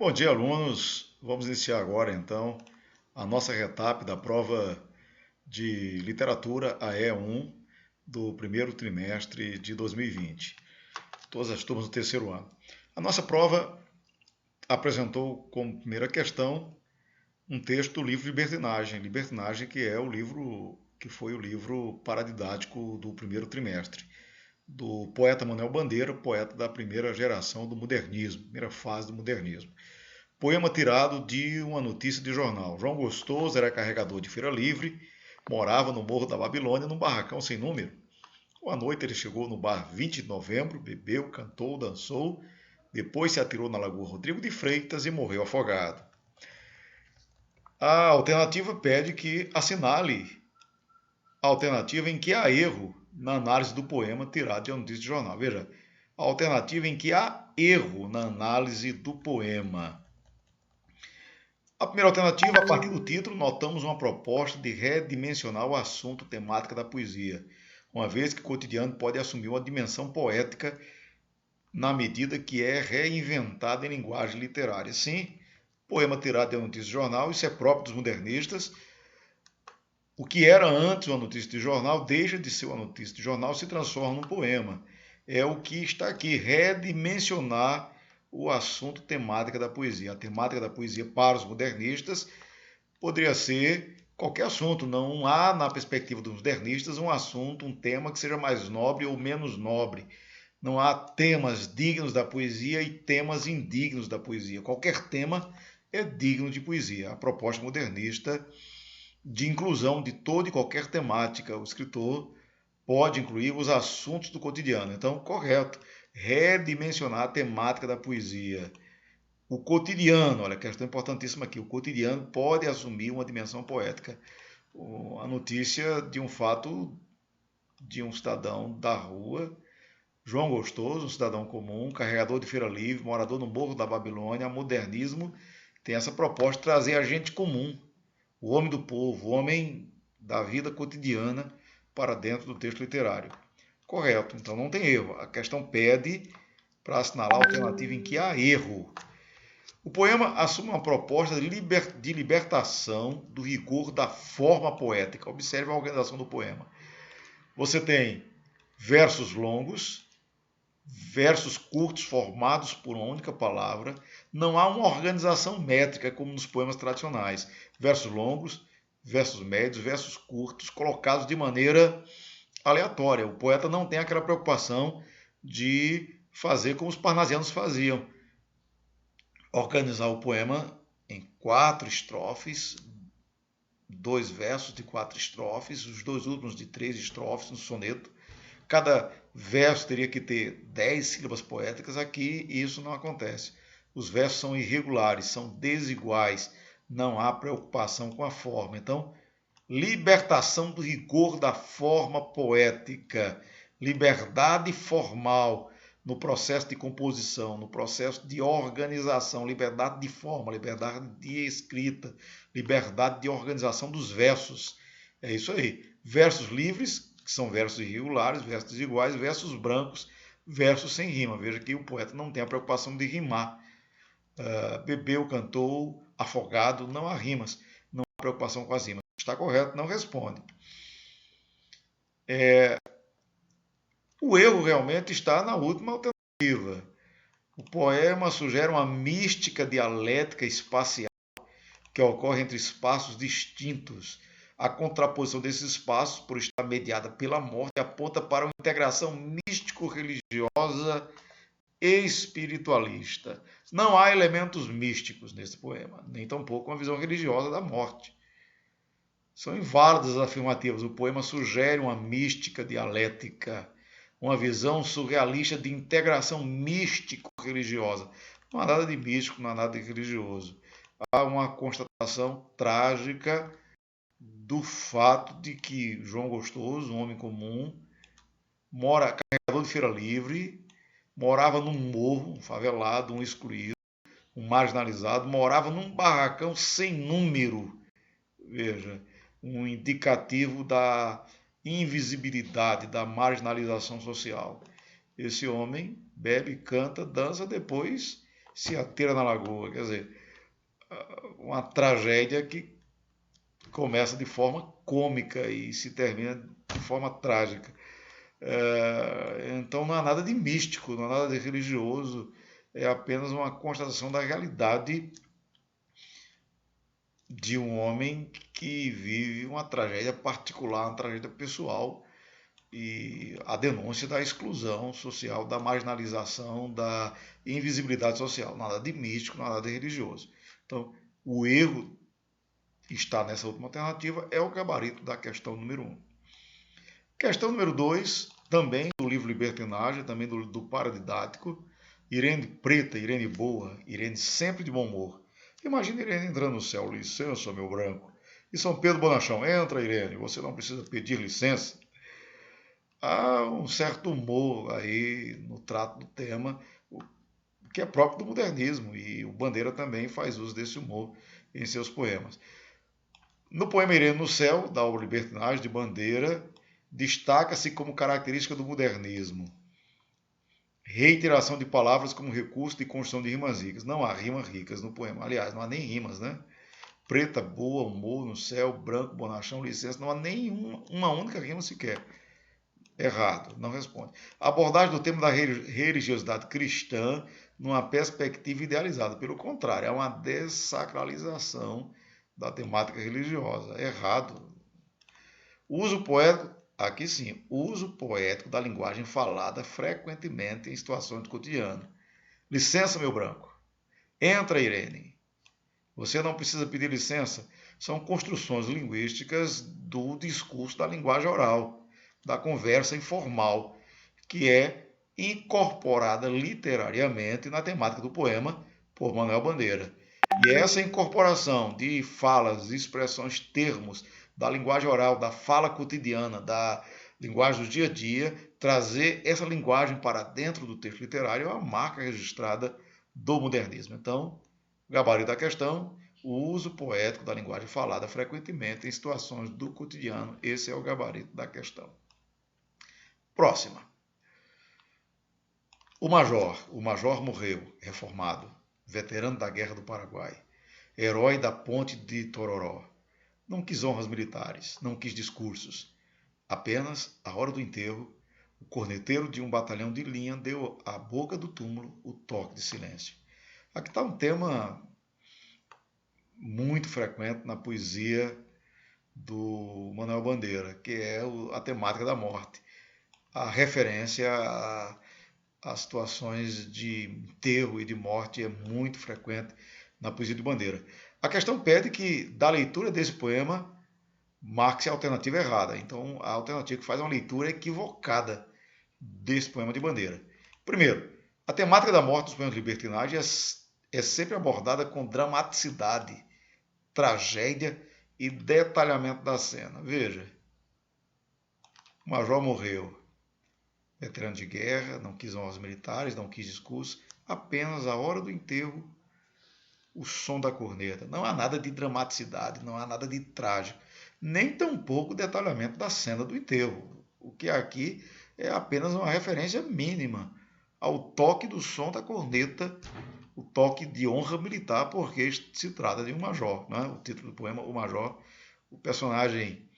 Bom dia, alunos. Vamos iniciar agora, então, a nossa retap da prova de literatura AE1 do primeiro trimestre de 2020. Todas as turmas do terceiro ano. A nossa prova apresentou como primeira questão um texto do livro Libertinagem. Libertinagem, que é o livro que foi o livro paradidático do primeiro trimestre, do poeta Manuel Bandeira, poeta da primeira geração do modernismo, primeira fase do modernismo. Poema tirado de uma notícia de jornal. João Gostoso era carregador de feira livre, morava no Morro da Babilônia, num barracão sem número. Uma noite ele chegou no bar 20 de novembro, bebeu, cantou, dançou, depois se atirou na Lagoa Rodrigo de Freitas e morreu afogado. A alternativa pede que assinale a alternativa em que há erro na análise do poema tirado de uma notícia de jornal. Veja, a alternativa em que há erro na análise do poema. A primeira alternativa, a partir do título, notamos uma proposta de redimensionar o assunto temática da poesia, uma vez que o cotidiano pode assumir uma dimensão poética na medida que é reinventado em linguagem literária. Sim, poema tirado de uma notícia de jornal, isso é próprio dos modernistas. O que era antes uma notícia de jornal deixa de ser uma notícia de jornal e se transforma num poema. É o que está aqui, redimensionar o assunto temática da poesia. A temática da poesia para os modernistas poderia ser qualquer assunto. Não há, na perspectiva dos modernistas, um assunto, um tema que seja mais nobre ou menos nobre. Não há temas dignos da poesia e temas indignos da poesia. Qualquer tema é digno de poesia. A proposta modernista de inclusão de toda e qualquer temática. O escritor pode incluir os assuntos do cotidiano. Então, correto, redimensionar a temática da poesia. O cotidiano, olha, questão importantíssima aqui, o cotidiano pode assumir uma dimensão poética. A notícia de um fato de um cidadão da rua, João Gostoso, um cidadão comum, carregador de feira livre, morador no Morro da Babilônia. Modernismo tem essa proposta de trazer a gente comum, o homem do povo, o homem da vida cotidiana para dentro do texto literário. Correto, então não tem erro. A questão pede para assinalar a alternativa em que há erro. O poema assume uma proposta de libertação do rigor da forma poética. Observe a organização do poema. Você tem versos longos, versos curtos formados por uma única palavra. Não há uma organização métrica como nos poemas tradicionais. Versos longos, versos médios, versos curtos, colocados de maneira aleatória. O poeta não tem aquela preocupação de fazer como os parnasianos faziam. Organizar o poema em 4 estrofes, 2 versos de 4 estrofes, os 2 últimos de 3 estrofes no soneto. Cada verso teria que ter 10 sílabas poéticas. Aqui isso não acontece. Os versos são irregulares, são desiguais, não há preocupação com a forma. Então, libertação do rigor da forma poética, liberdade formal no processo de composição, no processo de organização, liberdade de forma, liberdade de escrita, liberdade de organização dos versos. É isso aí. Versos livres, que são versos irregulares, versos desiguais, versos brancos, versos sem rima. Veja que o poeta não tem a preocupação de rimar. Bebeu, cantou, afogado, não há rimas, não há preocupação com as rimas. Está correto, não responde. O erro realmente está na última alternativa. O poema sugere uma mística dialética espacial que ocorre entre espaços distintos. A contraposição desses espaços, por estar mediada pela morte, aponta para uma integração místico-religiosa e espiritualista. Não há elementos místicos nesse poema, nem tampouco uma visão religiosa da morte. São inválidas as afirmativas. O poema sugere uma mística dialética, uma visão surrealista de integração místico-religiosa. Não há nada de místico, não há nada de religioso. Há uma constatação trágica do fato de que João Gostoso, um homem comum, carregador de feira livre, morava num morro, um favelado, um excluído, um marginalizado, morava num barracão sem número. Veja, um indicativo da invisibilidade, da marginalização social. Esse homem bebe, canta, dança, depois se atira na lagoa. Quer dizer, uma tragédia que começa de forma cômica e se termina de forma trágica. Então não há nada de místico, não há nada de religioso, é apenas uma constatação da realidade de um homem que vive uma tragédia particular, uma tragédia pessoal, e a denúncia da exclusão social, da marginalização, da invisibilidade social. Nada de místico, nada de religioso. Então, o erro está nessa última alternativa, é o gabarito da questão número 1. Questão número 2, também do livro Libertinagem, também do Paradidático. Irene preta, Irene boa, Irene sempre de bom humor. Imagina Irene entrando no céu, licença, meu branco. E São Pedro Bonachão, entra Irene, você não precisa pedir licença. Há um certo humor aí no trato do tema, que é próprio do modernismo, e o Bandeira também faz uso desse humor em seus poemas. No poema Irene no Céu, da obra Libertinagem de Bandeira, destaca-se como característica do modernismo reiteração de palavras como recurso de construção de rimas ricas. Não há rimas ricas no poema. Aliás, não há nem rimas, né? Preta, boa, humor, no céu, branco, bonachão, licença. Não há nenhuma única rima sequer. Errado, não responde. Abordagem do tema da religiosidade cristã numa perspectiva idealizada. Pelo contrário, é uma dessacralização da temática religiosa. Errado. Uso poético, aqui sim, uso poético da linguagem falada frequentemente em situações do cotidiano. Licença, meu branco. Entra, Irene. Você não precisa pedir licença. São construções linguísticas do discurso da linguagem oral, da conversa informal, que é incorporada literariamente na temática do poema por Manuel Bandeira. E essa incorporação de falas, expressões, termos da linguagem oral, da fala cotidiana, da linguagem do dia a dia, trazer essa linguagem para dentro do texto literário é uma marca registrada do modernismo. Então, o gabarito da questão, o uso poético da linguagem falada frequentemente em situações do cotidiano, esse é o gabarito da questão. Próxima. O Major morreu, reformado, veterano da Guerra do Paraguai, herói da Ponte de Tororó. Não quis honras militares, não quis discursos. Apenas, à hora do enterro, o corneteiro de um batalhão de linha deu à boca do túmulo o toque de silêncio. Aqui está um tema muito frequente na poesia do Manuel Bandeira, que é a temática da morte. A referência a situações de enterro e de morte é muito frequente na poesia de Bandeira. A questão pede que, da leitura desse poema, marque-se a alternativa errada. Então, a alternativa que faz uma leitura equivocada desse poema de Bandeira. Primeiro, a temática da morte dos poemas de libertinagem é sempre abordada com dramaticidade, tragédia e detalhamento da cena. Veja, o major morreu, veterano de guerra, não quis honras militares, não quis discurso, apenas a hora do enterro, o som da corneta. Não há nada de dramaticidade, não há nada de trágico, nem tampouco detalhamento da cena do enterro. O que aqui é apenas uma referência mínima ao toque do som da corneta, o toque de honra militar, porque se trata de um major. Né? O título do poema, O Major, o personagem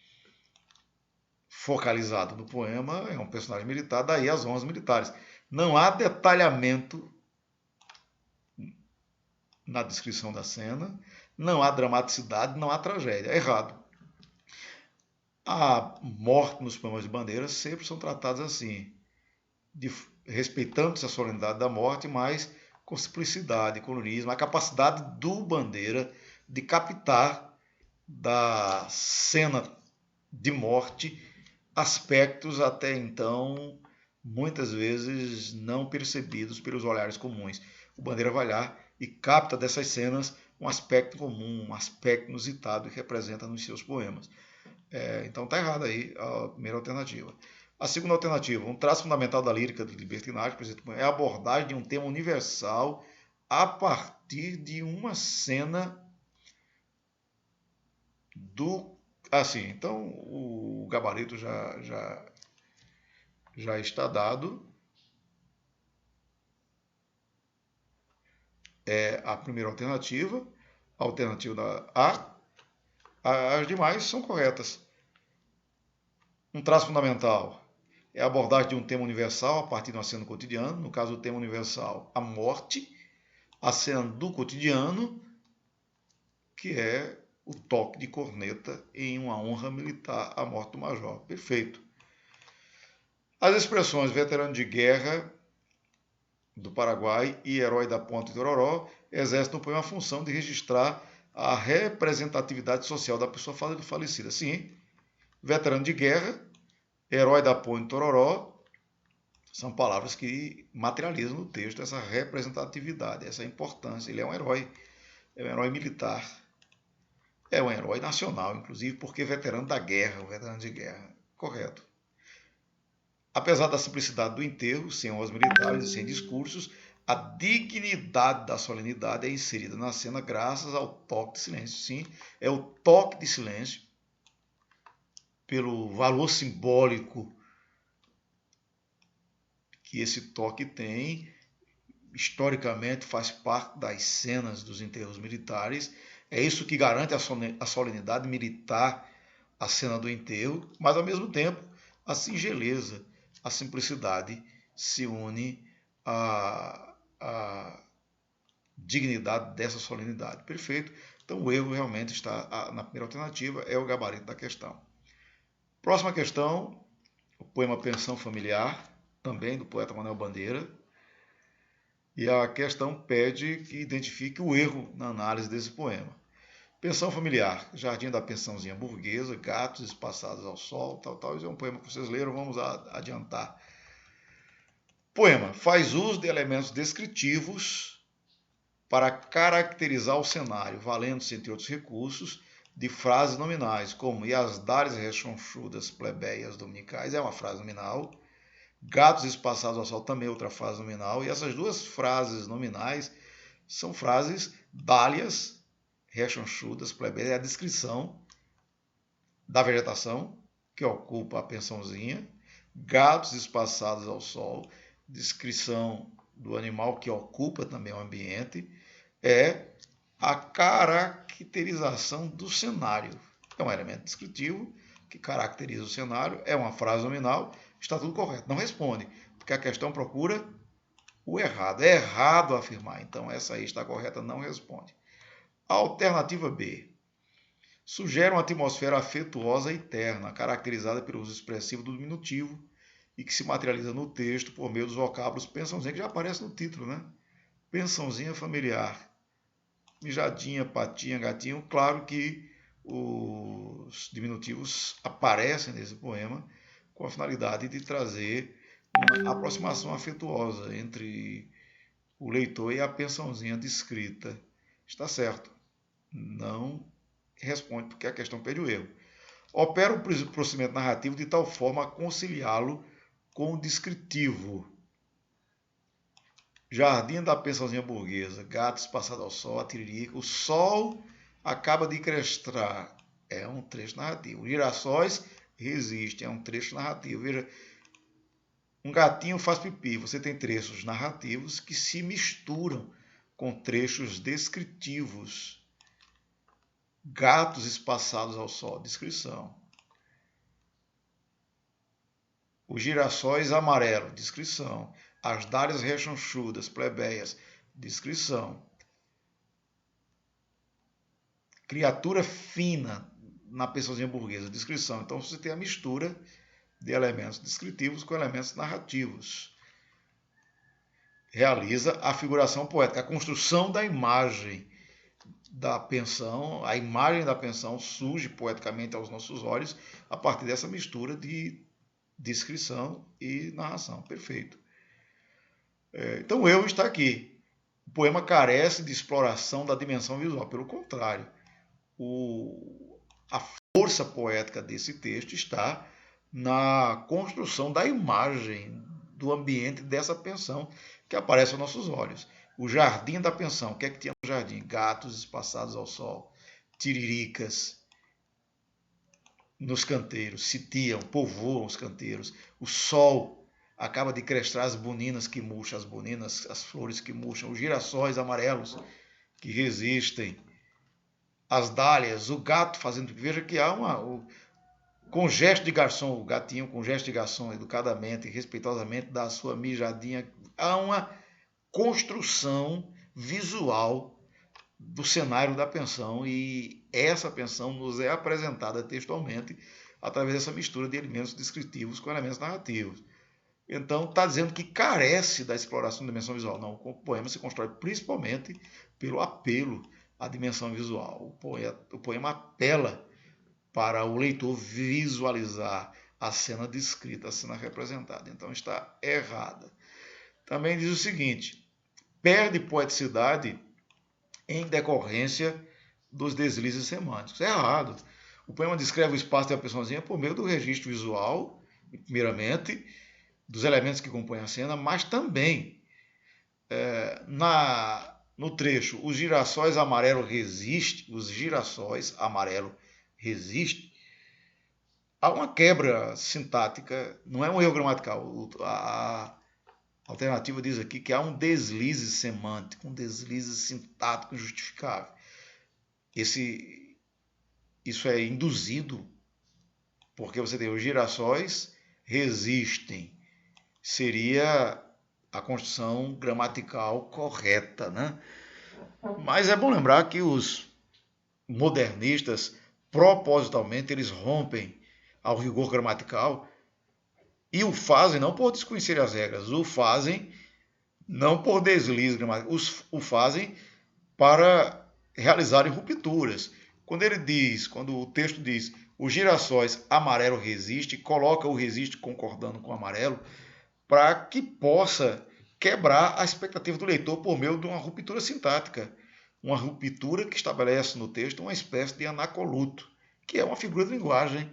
focalizado no poema é um personagem militar, daí as honras militares. Não há detalhamento na descrição da cena, não há dramaticidade, não há tragédia. É errado. A morte nos poemas de Bandeira sempre são tratados assim, respeitando-se a solenidade da morte, mas com simplicidade, colorismo, a capacidade do Bandeira de captar da cena de morte aspectos até então muitas vezes não percebidos pelos olhares comuns. O Bandeira vai lá e capta dessas cenas um aspecto comum, um aspecto inusitado que representa nos seus poemas. Então está errada aí a primeira alternativa. A segunda alternativa, um traço fundamental da lírica de libertinagem, por exemplo, é a abordagem de um tema universal a partir de uma cena do... Assim, então o gabarito já está dado. é a primeira alternativa, a alternativa da A. As demais são corretas. Um traço fundamental é a abordagem de um tema universal a partir de uma cena do cotidiano. No caso, o tema universal, a morte, a cena do cotidiano, que é o toque de corneta em uma honra militar, a morte do major. Perfeito. As expressões veterano de guerra do Paraguai e herói da Ponte Tororó exercem no poema a função de registrar a representatividade social da pessoa falecida. Sim, veterano de guerra, herói da Ponte Tororó, são palavras que materializam no texto essa representatividade, essa importância. Ele é um herói militar, é um herói nacional, inclusive, porque veterano da guerra, o veterano de guerra. Correto. Apesar da simplicidade do enterro, sem honras militares e sem discursos, a dignidade da solenidade é inserida na cena graças ao toque de silêncio. Sim, é o toque de silêncio, pelo valor simbólico que esse toque tem, historicamente faz parte das cenas dos enterros militares. É isso que garante a solenidade militar, a cena do enterro, mas ao mesmo tempo a singeleza, a simplicidade se une à dignidade dessa solenidade. Perfeito? Então o erro realmente está na primeira alternativa, é o gabarito da questão. Próxima questão, o poema Pensão Familiar, também do poeta Manuel Bandeira. E a questão pede que identifique o erro na análise desse poema. Pensão familiar, jardim da pensãozinha burguesa, gatos espaçados ao sol, tal. Isso é um poema que vocês leram, vamos adiantar. Poema faz uso de elementos descritivos para caracterizar o cenário, valendo-se, entre outros recursos, de frases nominais, como e as dares rechonchudas plebeias dominicais, é uma frase nominal. Gatos espaçados ao sol também é outra frase nominal. E essas duas frases nominais são frases dálias, rechonchudas, plebeias, é a descrição da vegetação que ocupa a pensãozinha. Gatos espaçados ao sol, descrição do animal que ocupa também o ambiente, é a caracterização do cenário. É um elemento descritivo que caracteriza o cenário, é uma frase nominal, está tudo correto. Não responde, porque a questão procura o errado. É errado afirmar, então essa aí está correta, não responde. A alternativa B. Sugere uma atmosfera afetuosa e terna, caracterizada pelo uso expressivo do diminutivo e que se materializa no texto por meio dos vocábulos pensãozinha, que já aparece no título, né? Pensãozinha familiar. Mijadinha, patinha, gatinho. Claro que os diminutivos aparecem nesse poema com a finalidade de trazer uma aproximação afetuosa entre o leitor e a pensãozinha descrita. Está certo. Não responde porque a questão pede o erro. Opera um procedimento narrativo de tal forma a conciliá-lo com o descritivo. Jardim da pensãozinha burguesa, gatos passados ao sol, a tiririca, o sol acaba de crestar, é um trecho narrativo. Girassóis resiste, é um trecho narrativo. Veja, um gatinho faz pipi, você tem trechos narrativos que se misturam com trechos descritivos. Gatos espaçados ao sol, descrição. Os girassóis amarelo, descrição. As dálias rechonchudas, plebeias, descrição. Criatura fina na pensãozinha burguesa, descrição. Então você tem a mistura de elementos descritivos com elementos narrativos. Realiza a figuração poética, a construção da imagem da pensão. A imagem da pensão surge poeticamente aos nossos olhos a partir dessa mistura de descrição e narração. Perfeito. Então o erro está aqui. O poema carece de exploração da dimensão visual. Pelo contrário, a força poética desse texto está na construção da imagem do ambiente dessa pensão que aparece aos nossos olhos. O jardim da pensão. O que é que tinha no jardim? Gatos espaçados ao sol, tiriricas nos canteiros, sitiam, povoam os canteiros. O sol acaba de crestar as buninas que murcham, as buninas, as flores que murcham, os girassóis amarelos que resistem, as dálias, o gato fazendo. Veja que há com gesto de garçom, o gatinho com gesto de garçom, educadamente e respeitosamente, dá a sua mijadinha. Há uma construção visual do cenário da pensão, e essa pensão nos é apresentada textualmente através dessa mistura de elementos descritivos com elementos narrativos. Então, está dizendo que carece da exploração da dimensão visual. Não, o poema se constrói principalmente pelo apelo à dimensão visual. O poema apela para o leitor visualizar a cena descrita, a cena representada. Então, está errada. Também diz o seguinte: perde poeticidade em decorrência dos deslizes semânticos. É errado. O poema descreve o espaço da personazinha por meio do registro visual, primeiramente, dos elementos que compõem a cena, mas também no trecho os girassóis amarelo resiste, os girassóis amarelo resiste, há uma quebra sintática, não é um erro gramatical. A alternativa diz aqui que há um deslize semântico, um deslize sintático injustificável. Isso é induzido porque você tem os girassóis resistem. Seria a construção gramatical correta, né? Mas é bom lembrar que os modernistas, propositalmente, eles rompem ao rigor gramatical e o fazem não por desconhecer as regras, o fazem não por deslize gramatical, o fazem para realizarem rupturas. Quando o texto diz os girassóis amarelo resiste, coloca o resiste concordando com o amarelo, para que possa quebrar a expectativa do leitor por meio de uma ruptura sintática. Uma ruptura que estabelece no texto uma espécie de anacoluto, que é uma figura de linguagem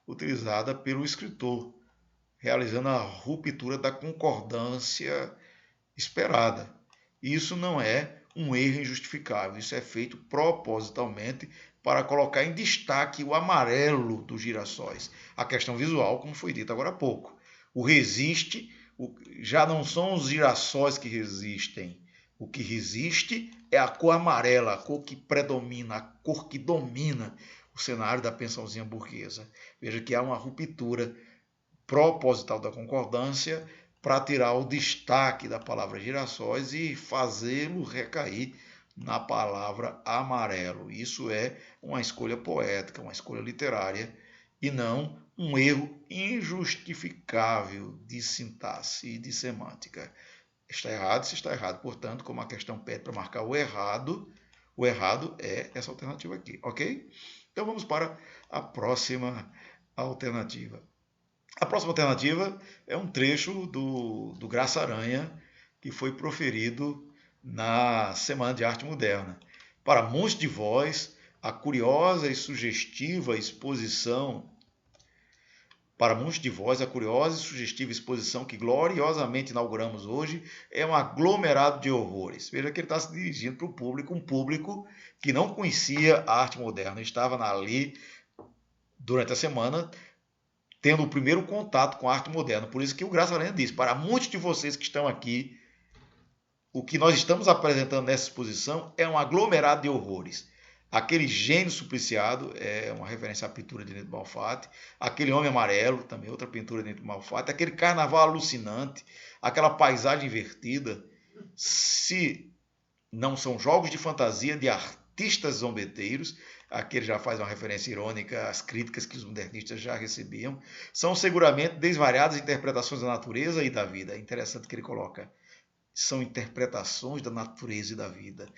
utilizada pelo escritor, realizando a ruptura da concordância esperada. Isso não é um erro injustificável, isso é feito propositalmente para colocar em destaque o amarelo dos girassóis. A questão visual, como foi dito agora há pouco. O resiste já não são os girassóis que resistem. O que resiste é a cor amarela, a cor que predomina, a cor que domina o cenário da pensãozinha burguesa. Veja que há uma ruptura proposital da concordância para tirar o destaque da palavra girassóis e fazê-lo recair na palavra amarelo. Isso é uma escolha poética, uma escolha literária, e não um erro injustificável de sintaxe e de semântica. Está errado, se está errado. Portanto, como a questão pede para marcar o errado é essa alternativa aqui, ok? Então vamos para a próxima alternativa. A próxima alternativa é um trecho do Graça Aranha, que foi proferido na Semana de Arte Moderna. Para muitos de vós, a curiosa e sugestiva exposição que gloriosamente inauguramos hoje é um aglomerado de horrores. Veja que ele está se dirigindo para o público, um público que não conhecia a arte moderna, estava ali durante a semana tendo o primeiro contato com a arte moderna. Por isso que o Graça Aranha diz: para muitos de vocês que estão aqui, o que nós estamos apresentando nessa exposição é um aglomerado de horrores. Aquele gênio supliciado é uma referência à pintura de Nito Malfatti, aquele homem amarelo, também outra pintura de Nito Malfatti, aquele carnaval alucinante, aquela paisagem invertida, se não são jogos de fantasia de artistas zombeteiros, aqui ele já faz uma referência irônica às críticas que os modernistas já recebiam, são seguramente desvariadas interpretações da natureza e da vida. É interessante que ele coloca, são interpretações da natureza e da vida.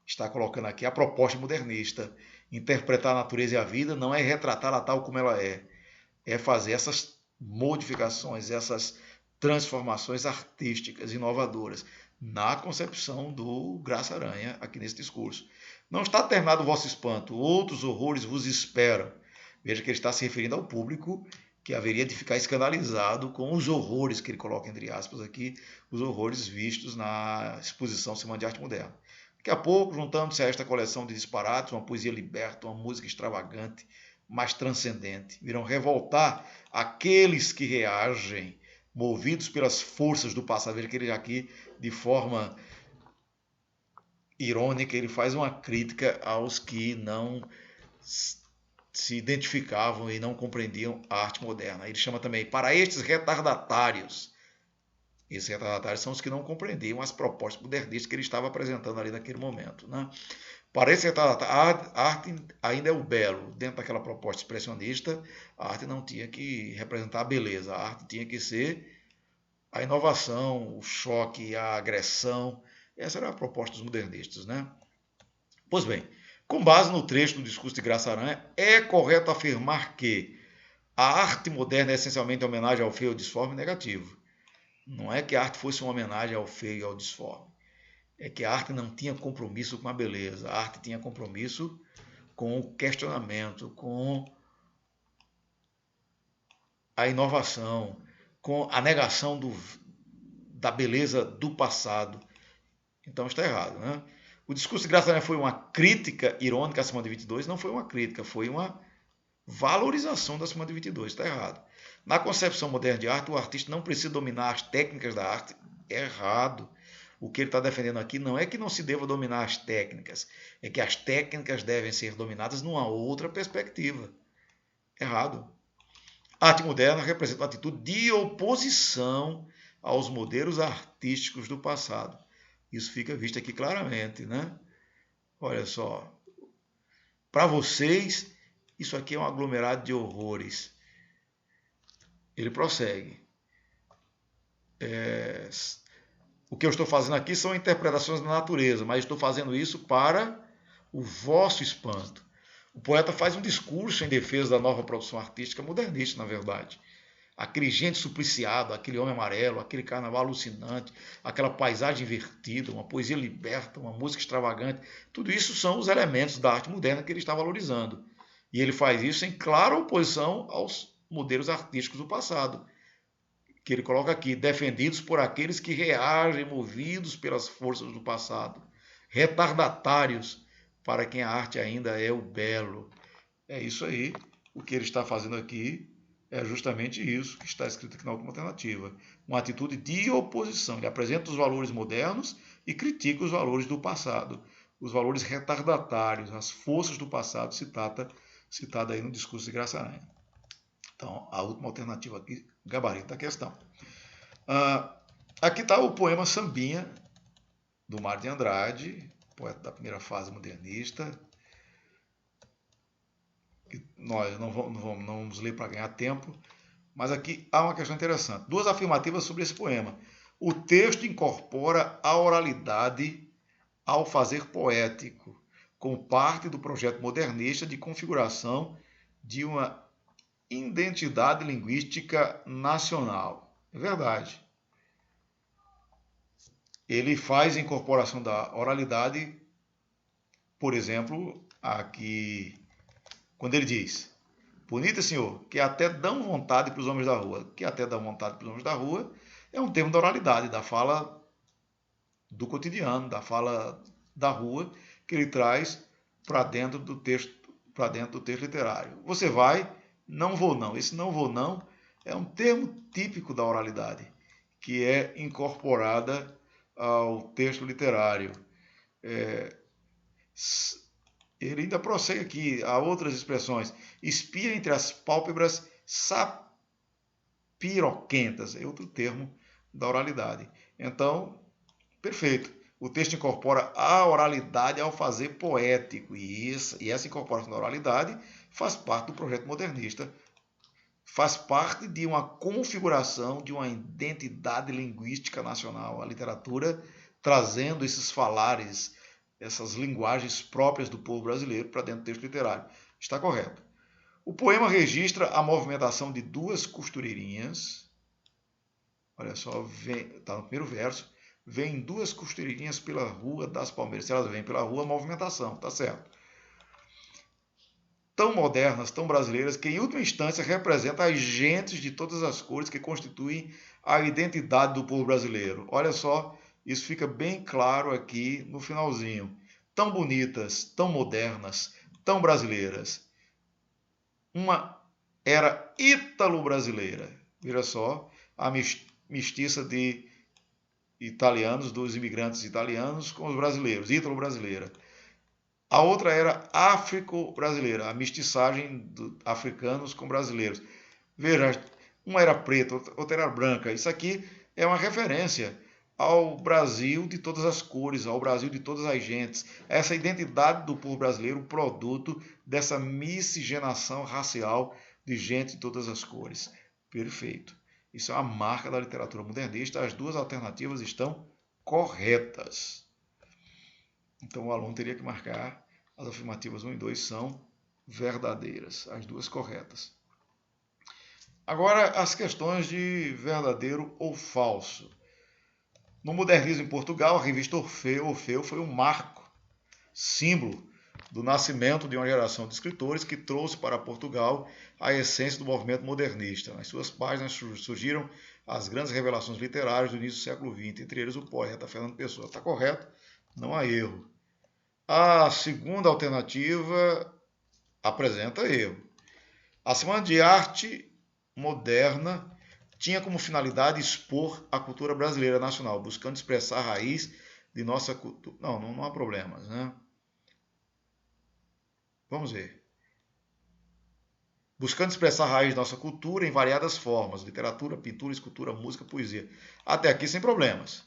Está colocando aqui a proposta modernista. Interpretar a natureza e a vida não é retratá-la tal como ela é fazer essas modificações, essas transformações artísticas inovadoras na concepção do Graça Aranha aqui nesse discurso. Não está terminado o vosso espanto, outros horrores vos esperam. Veja que ele está se referindo ao público que haveria de ficar escandalizado com os horrores, que ele coloca entre aspas aqui, os horrores vistos na exposição Semana de Arte Moderna. Daqui a pouco, juntando-se a esta coleção de disparates, uma poesia liberta, uma música extravagante, mas transcendente, virão revoltar aqueles que reagem movidos pelas forças do passado. Veja que ele aqui, de forma irônica, ele faz uma crítica aos que não se identificavam e não compreendiam a arte moderna. Ele chama também, para estes retardatários. Esses retardatários são os que não compreendiam as propostas modernistas que ele estava apresentando ali naquele momento, né? Para esse retardatário, a arte ainda é o belo. Dentro daquela proposta expressionista, a arte não tinha que representar a beleza. A arte tinha que ser a inovação, o choque, a agressão. Essa era a proposta dos modernistas, né? Pois bem, com base no trecho do discurso de Graça Aranha, é correto afirmar que a arte moderna é essencialmente uma homenagem ao feio, ao disforme e negativo. Não é que a arte fosse uma homenagem ao feio e ao disforme. É que a arte não tinha compromisso com a beleza. A arte tinha compromisso com o questionamento, com a inovação, com a negação da beleza do passado. Então está errado, né? O discurso de Graça Aranha foi uma crítica irônica à Semana de 22, não foi uma crítica, foi uma valorização da Semana de 22, está errado. Na concepção moderna de arte, o artista não precisa dominar as técnicas da arte, é errado. O que ele está defendendo aqui não é que não se deva dominar as técnicas, é que as técnicas devem ser dominadas numa outra perspectiva. Errado. A arte moderna representa uma atitude de oposição aos modelos artísticos do passado. Isso fica visto aqui claramente, né? Olha só. Para vocês, isso aqui é um aglomerado de horrores. Ele prossegue. O que eu estou fazendo aqui são interpretações da natureza, mas estou fazendo isso para o vosso espanto. O poeta faz um discurso em defesa da nova produção artística modernista, na verdade. Aquele gente supliciado, aquele homem amarelo, aquele carnaval alucinante, aquela paisagem invertida, uma poesia liberta, uma música extravagante, tudo isso são os elementos da arte moderna que ele está valorizando. E ele faz isso em clara oposição aos modelos artísticos do passado, que ele coloca aqui, defendidos por aqueles que reagem movidos pelas forças do passado, retardatários para quem a arte ainda é o belo. É isso aí, o que ele está fazendo aqui é justamente isso que está escrito aqui na última alternativa. Uma atitude de oposição. Ele apresenta os valores modernos e critica os valores do passado. Os valores retardatários, as forças do passado, citada aí no discurso de Graça Aranha. Então, a última alternativa aqui, gabarito da questão. Aqui está o poema Sambinha, do Mário de Andrade, poeta da primeira fase modernista. Nós não vamos ler para ganhar tempo, mas aqui há uma questão interessante. Duas afirmativas sobre esse poema. O texto incorpora a oralidade ao fazer poético, como parte do projeto modernista de configuração de uma identidade linguística nacional. É verdade. Ele faz a incorporação da oralidade, por exemplo, aqui, quando ele diz: bonita, senhor, que até dão vontade para os homens da rua. Que até dão vontade para os homens da rua é um termo da oralidade, da fala do cotidiano, da fala da rua, que ele traz para dentro do texto literário. Você vai, não vou não. Esse não vou não é um termo típico da oralidade, que é incorporada ao texto literário. Ele ainda prossegue aqui, há outras expressões. Espia entre as pálpebras sapiroquentas, é outro termo da oralidade. Então, perfeito. O texto incorpora a oralidade ao fazer poético, e essa incorporação da oralidade faz parte do projeto modernista, faz parte de uma configuração de uma identidade linguística nacional, a literatura trazendo esses falares, essas linguagens próprias do povo brasileiro para dentro do texto literário. Está correto. O poema registra a movimentação de duas costureirinhas. Olha só, está no primeiro verso. Vêm duas costureirinhas pela Rua das Palmeiras. Se elas vêm pela rua, movimentação, tá certo. Tão modernas, tão brasileiras, que em última instância representam as gentes de todas as cores que constituem a identidade do povo brasileiro. Olha só, isso fica bem claro aqui no finalzinho. Tão bonitas, tão modernas, tão brasileiras. Uma era ítalo-brasileira. Veja só, a mistura mestiça de italianos, dos imigrantes italianos com os brasileiros, ítalo-brasileira. A outra era áfrico-brasileira, a mestiçagem de africanos com brasileiros. Veja, uma era preta, outra era branca. Isso aqui é uma referência ao Brasil de todas as cores, ao Brasil de todas as gentes. Essa identidade do povo brasileiro, produto dessa miscigenação racial de gente de todas as cores. Perfeito. Isso é uma marca da literatura modernista. As duas alternativas estão corretas. Então o aluno teria que marcar as afirmativas 1 e 2 são verdadeiras, as duas corretas. Agora as questões de verdadeiro ou falso. No modernismo em Portugal, a revista Orfeu foi um marco, símbolo do nascimento de uma geração de escritores que trouxe para Portugal a essência do movimento modernista. Nas suas páginas surgiram as grandes revelações literárias do início do século XX, entre eles o poeta Fernando Pessoa. Está correto? Não há erro. A segunda alternativa apresenta erro. A Semana de Arte Moderna tinha como finalidade expor a cultura brasileira nacional, buscando expressar a raiz de nossa cultura. Não há problemas, né? Vamos ver. Buscando expressar a raiz de nossa cultura em variadas formas, literatura, pintura, escultura, música, poesia. Até aqui sem problemas.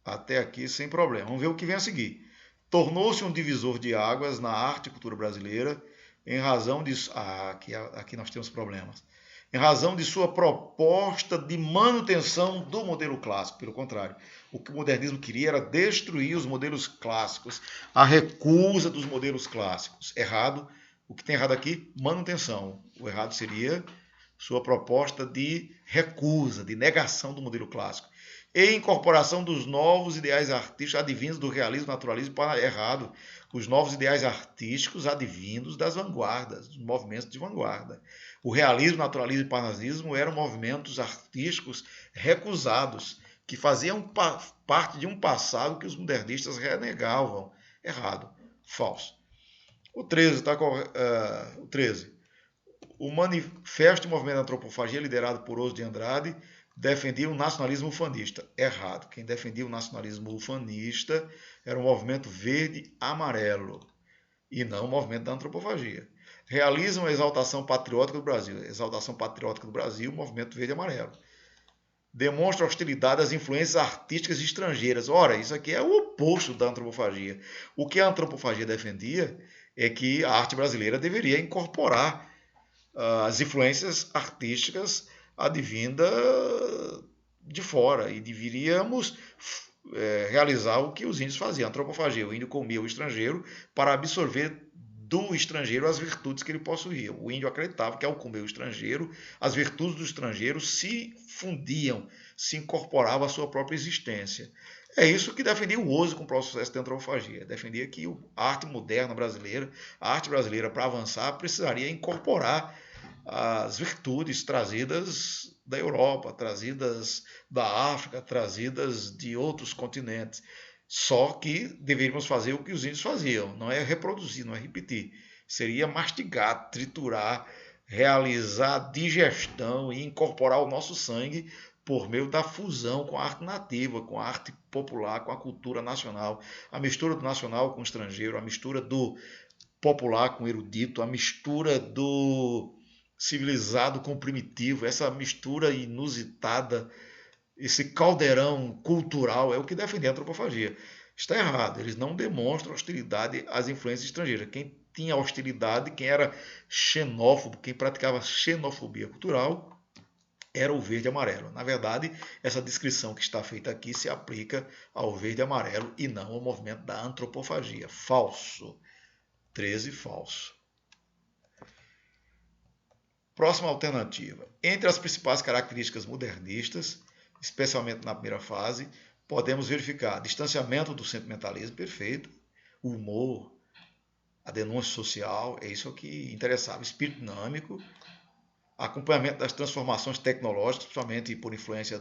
Até aqui sem problema. Vamos ver o que vem a seguir. Tornou-se um divisor de águas na arte e cultura brasileira em razão de... aqui nós temos problemas. Em razão de sua proposta de manutenção do modelo clássico. Pelo contrário, o que o modernismo queria era destruir os modelos clássicos, a recusa dos modelos clássicos. Errado. O que tem errado aqui? Manutenção. O errado seria sua proposta de recusa, de negação do modelo clássico. E incorporação dos novos ideais artísticos advindos do realismo, naturalismo, errado. Os novos ideais artísticos advindos das vanguardas, dos movimentos de vanguarda. O realismo, naturalismo e parnasismo eram movimentos artísticos recusados, que faziam parte de um passado que os modernistas renegavam. Errado. Falso. O 13 está correto. O 13. O Manifesto e Movimento da Antropofagia, liderado por Oswald de Andrade, defendia o nacionalismo ufanista. Errado. Quem defendia o nacionalismo ufanista era o movimento verde-amarelo e não o movimento da antropofagia. Realizam a exaltação patriótica do Brasil. Exaltação patriótica do Brasil, movimento verde-amarelo. Demonstra hostilidade às influências artísticas estrangeiras. Ora, isso aqui é o oposto da antropofagia. O que a antropofagia defendia é que a arte brasileira deveria incorporar as influências artísticas advinda de fora e deveríamos realizar o que os índios faziam, a antropofagia. O índio comia o estrangeiro para absorver do estrangeiro as virtudes que ele possuía. O índio acreditava que ao comer o estrangeiro, as virtudes do estrangeiro se fundiam, se incorporavam à sua própria existência. É isso que defendia o Ozzy com o processo de antropofagia. Defendia que a arte moderna brasileira, a arte brasileira para avançar, precisaria incorporar as virtudes trazidas da Europa, trazidas da África, trazidas de outros continentes. Só que deveríamos fazer o que os índios faziam, não é reproduzir, não é repetir. Seria mastigar, triturar, realizar digestão e incorporar o nosso sangue por meio da fusão com a arte nativa, com a arte popular, com a cultura nacional, a mistura do nacional com o estrangeiro, a mistura do popular com o erudito, a mistura do civilizado com o primitivo, essa mistura inusitada, esse caldeirão cultural é o que defendia a antropofagia. Está errado, eles não demonstram hostilidade às influências estrangeiras. Quem tinha hostilidade, quem era xenófobo, quem praticava xenofobia cultural, era o verde e amarelo. Na verdade, essa descrição que está feita aqui se aplica ao verde e amarelo e não ao movimento da antropofagia. Falso. 13, falso. Próxima alternativa. Entre as principais características modernistas, especialmente na primeira fase, podemos verificar distanciamento do sentimentalismo, perfeito, o humor, a denúncia social, é isso que interessava, espírito dinâmico, acompanhamento das transformações tecnológicas, principalmente por influência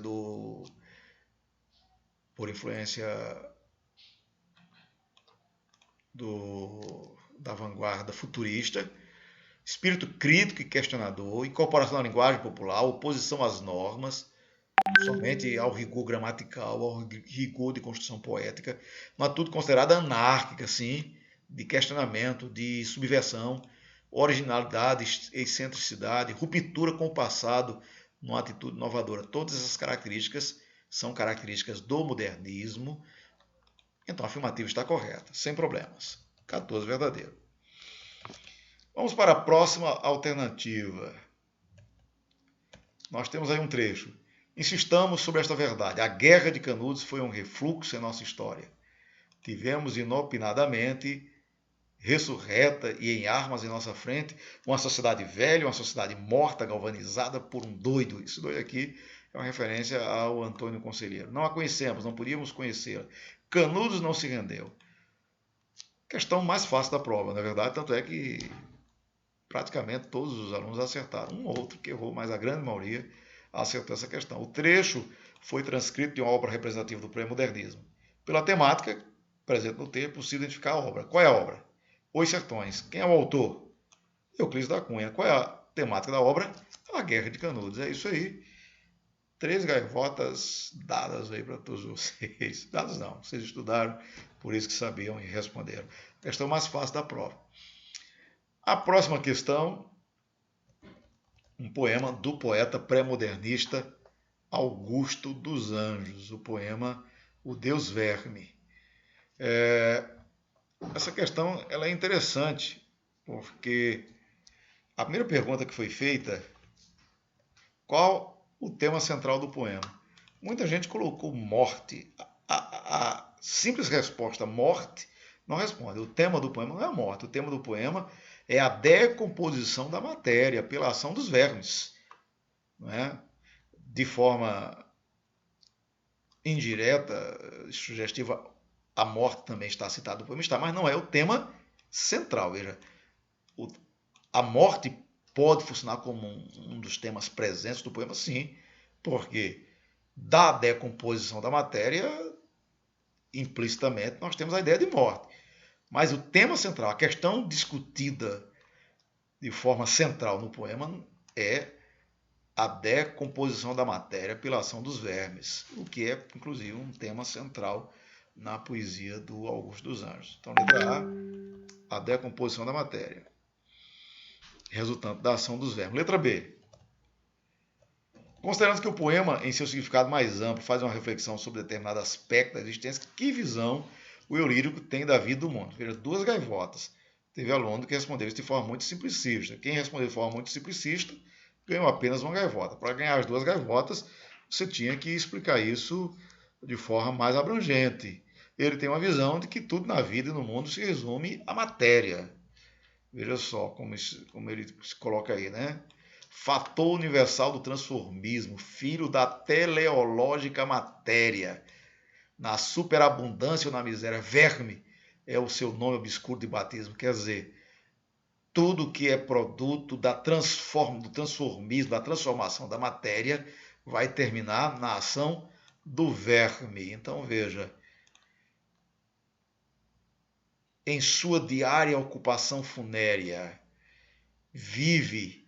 da vanguarda futurista, espírito crítico e questionador, incorporação da linguagem popular, oposição às normas, somente ao rigor gramatical, ao rigor de construção poética, mas tudo considerado anárquica, assim, de questionamento, de subversão, originalidade, excentricidade, ruptura com o passado, numa atitude inovadora. Todas essas características são características do modernismo. Então a afirmativa está correta, sem problemas. 14 verdadeiro. Vamos para a próxima alternativa. Nós temos aí um trecho. Insistamos sobre esta verdade. A Guerra de Canudos foi um refluxo em nossa história. Tivemos inopinadamente, ressurreta e em armas em nossa frente, uma sociedade velha, uma sociedade morta, galvanizada por um doido. Esse doido aqui é uma referência ao Antônio Conselheiro. Não a conhecemos, não podíamos conhecê-la. Canudos não se rendeu. Questão mais fácil da prova, na verdade, tanto é que praticamente todos os alunos acertaram. Um ou outro que errou, mas a grande maioria acertou essa questão. O trecho foi transcrito de uma obra representativa do pré-modernismo. Pela temática presente no texto, é possível identificar a obra. Qual é a obra? Os Sertões. Quem é o autor? Euclides da Cunha. Qual é a temática da obra? A Guerra de Canudos. É isso aí. 3 gaivotas dadas aí para todos vocês. Dadas não, vocês estudaram, por isso que sabiam e responderam. Questão mais fácil da prova. A próxima questão, um poema do poeta pré-modernista Augusto dos Anjos, o poema O Deus Verme. Essa questão ela é interessante, porque a primeira pergunta que foi feita, qual o tema central do poema? Muita gente colocou morte. A simples resposta morte não responde. O tema do poema não é a morte, o tema do poema é a decomposição da matéria pela ação dos vermes. Não é? De forma indireta, sugestiva, a morte também está citada no poema, está, mas não é o tema central. Veja, a morte pode funcionar como um dos temas presentes do poema, sim, porque da decomposição da matéria, implicitamente, nós temos a ideia de morte. Mas o tema central, a questão discutida de forma central no poema é a decomposição da matéria pela ação dos vermes, o que é, inclusive, um tema central na poesia do Augusto dos Anjos. Então, letra A decomposição da matéria, resultante da ação dos vermes. Letra B. Considerando que o poema, em seu significado mais amplo, faz uma reflexão sobre determinado aspecto da existência, que visão o eu lírico tem da vida do mundo? Veja, 2 gaivotas. Teve aluno que respondeu isso de forma muito simplicista. Quem respondeu de forma muito simplicista ganhou apenas 1 gaivota. Para ganhar as 2 gaivotas, você tinha que explicar isso de forma mais abrangente. Ele tem uma visão de que tudo na vida e no mundo se resume à matéria. Veja só como ele se coloca aí, né? Fator universal do transformismo, filho da teleológica matéria. Na superabundância ou na miséria, verme é o seu nome obscuro de batismo. Quer dizer, tudo que é produto do transformismo, da transformação da matéria, vai terminar na ação do verme. Então veja, em sua diária ocupação funérea, vive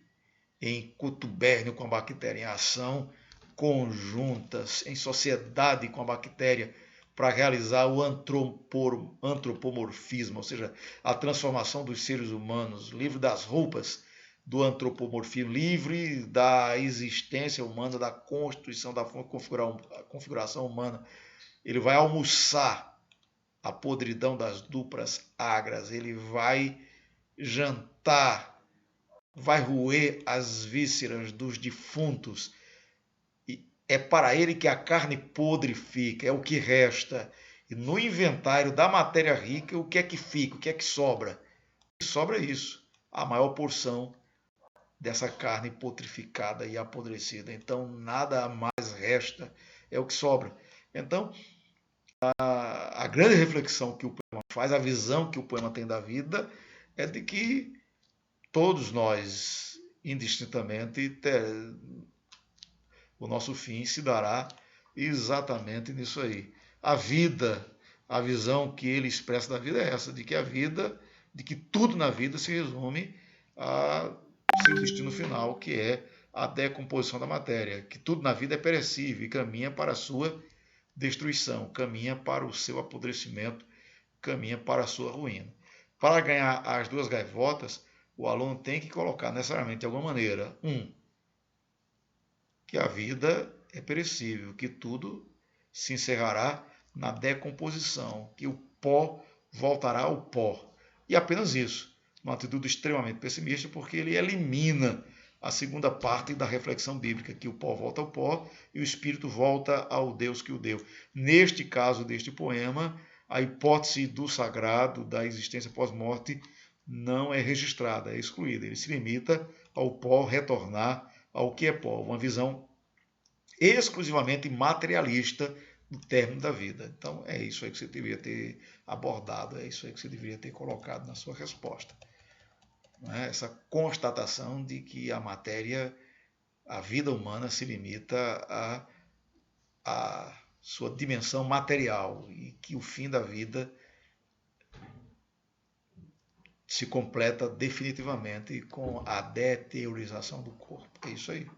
em cotubérnio com a bactéria, em ação conjuntas, em sociedade com a bactéria, para realizar o antropomorfismo, ou seja, a transformação dos seres humanos, livre das roupas do antropomorfismo, livre da existência humana, da constituição, da configuração humana. Ele vai almoçar a podridão das duplas agras, ele vai jantar, vai roer as vísceras dos defuntos. É para ele que a carne podre fica, é o que resta. E no inventário da matéria rica, o que é que fica, o que é que sobra? Sobra isso, a maior porção dessa carne putrificada e apodrecida. Então, nada mais resta, é o que sobra. Então, a grande reflexão que o poema faz, a visão que o poema tem da vida, é de que todos nós, indistintamente, o nosso fim se dará exatamente nisso aí. A vida, a visão que ele expressa da vida é essa, de que a vida, de que tudo na vida se resume a seu destino final, que é a decomposição da matéria, que tudo na vida é perecível e caminha para a sua destruição, caminha para o seu apodrecimento, caminha para a sua ruína. Para ganhar as duas gaivotas, o aluno tem que colocar necessariamente de alguma maneira, que a vida é perecível, que tudo se encerrará na decomposição, que o pó voltará ao pó. E apenas isso, uma atitude extremamente pessimista, porque ele elimina a segunda parte da reflexão bíblica, que o pó volta ao pó e o espírito volta ao Deus que o deu. Neste caso deste poema, a hipótese do sagrado, da existência pós-morte, não é registrada, é excluída. Ele se limita ao pó retornar ao que é pó, uma visão exclusivamente materialista do término da vida. Então é isso aí que você deveria ter abordado, é isso aí que você deveria ter colocado na sua resposta. Essa constatação de que a matéria, a vida humana se limita à sua dimensão material e que o fim da vida se completa definitivamente com a deteriorização do corpo. É isso aí.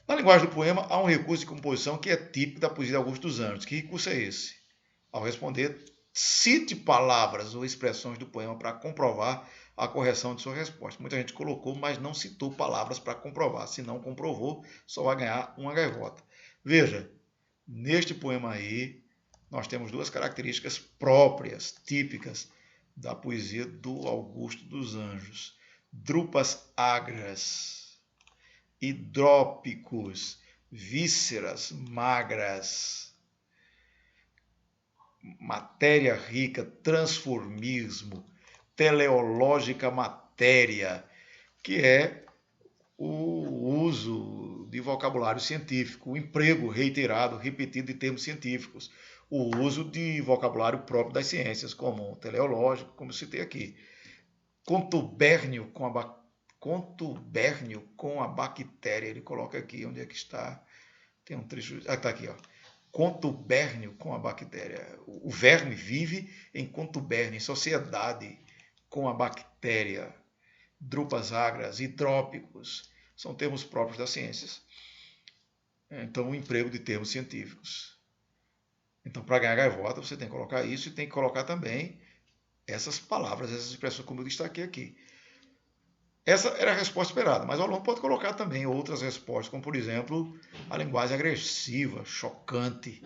Na linguagem do poema, há um recurso de composição que é típico da poesia de Augusto dos Anjos. Que recurso é esse? Ao responder, cite palavras ou expressões do poema para comprovar a correção de sua resposta. Muita gente colocou, mas não citou palavras para comprovar. Se não comprovou, só vai ganhar uma gaivota. Veja, neste poema aí, nós temos duas características próprias, típicas da poesia do Augusto dos Anjos. Drupas agras, hidrópicos, vísceras magras, matéria rica, transformismo, teleológica matéria, que é o uso de vocabulário científico, o emprego reiterado, repetido de termos científicos, o uso de vocabulário próprio das ciências, como teleológico, como citei aqui. Contubérnio com a bactéria, ele coloca aqui, onde é que está? Tem um trecho, está aqui, ó. Contubérnio com a bactéria. O verme vive em contubérnio, em sociedade com a bactéria. Drupas agras, hidrópicos, são termos próprios das ciências. Então, o emprego de termos científicos. Então, para ganhar gaivota, você tem que colocar isso e tem que colocar também essas palavras, essas expressões, como eu destaquei aqui. Essa era a resposta esperada, mas o aluno pode colocar também outras respostas, como, por exemplo, a linguagem agressiva, chocante.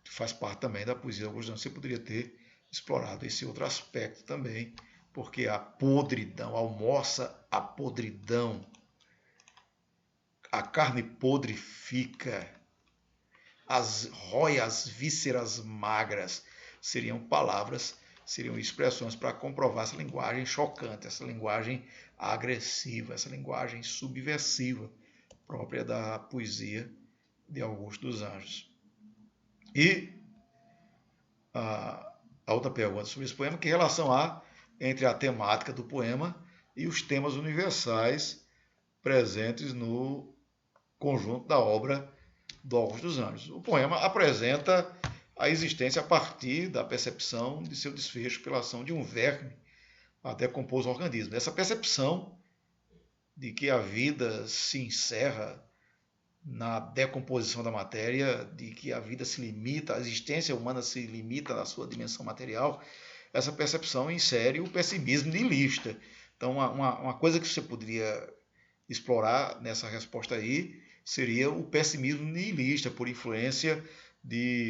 Faz parte também da poesia de Augusto dos Anjos. Você poderia ter explorado esse outro aspecto também, porque a podridão, almoça a podridão, a carne podre fica, rói as vísceras magras, seriam palavras, seriam expressões para comprovar essa linguagem chocante, essa linguagem agressiva, essa linguagem subversiva própria da poesia de Augusto dos Anjos. E a outra pergunta sobre esse poema, que relação há entre a temática do poema e os temas universais presentes no conjunto da obra do Augusto dos Anjos. O poema apresenta a existência a partir da percepção de seu desfecho pela ação de um verme a decompor os organismos. Essa percepção de que a vida se encerra na decomposição da matéria, de que a vida se limita, a existência humana se limita na sua dimensão material, essa percepção insere o pessimismo nihilista. Então, uma coisa que você poderia explorar nessa resposta aí seria o pessimismo nihilista, por influência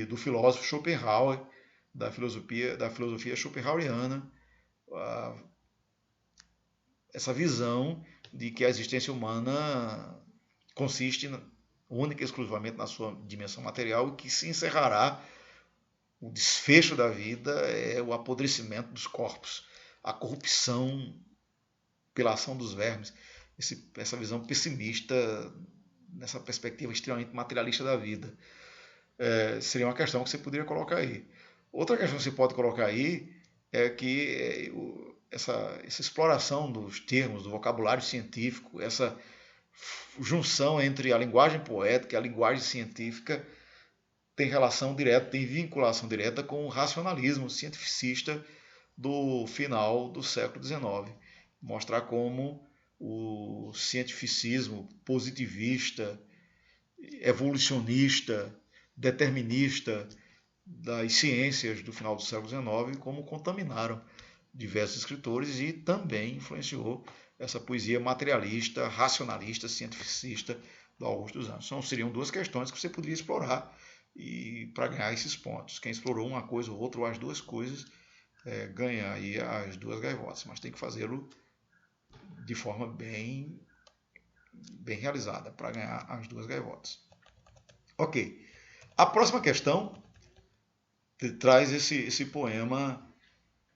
do filósofo Schopenhauer, da filosofia schopenhaueriana, essa visão de que a existência humana consiste única e exclusivamente na sua dimensão material e que se encerrará, o desfecho da vida é o apodrecimento dos corpos, a corrupção pela ação dos vermes, essa visão pessimista, nessa perspectiva extremamente materialista da vida. Seria uma questão que você poderia colocar aí. Outra questão que você pode colocar aí é que essa exploração dos termos, do vocabulário científico, essa junção entre a linguagem poética e a linguagem científica tem relação direta, tem vinculação direta com o racionalismo cientificista do final do século XIX, mostrar como o cientificismo positivista, evolucionista, determinista das ciências do final do século XIX, como contaminaram diversos escritores e também influenciou essa poesia materialista, racionalista, cientificista do Augusto dos Anjos. Então seriam duas questões que você poderia explorar e para ganhar esses pontos. Quem explorou uma coisa ou outra, ou as duas coisas, ganha aí as duas gaivotas, mas tem que fazê-lo de forma bem realizada para ganhar as duas gaivotas. Ok. A próxima questão traz esse poema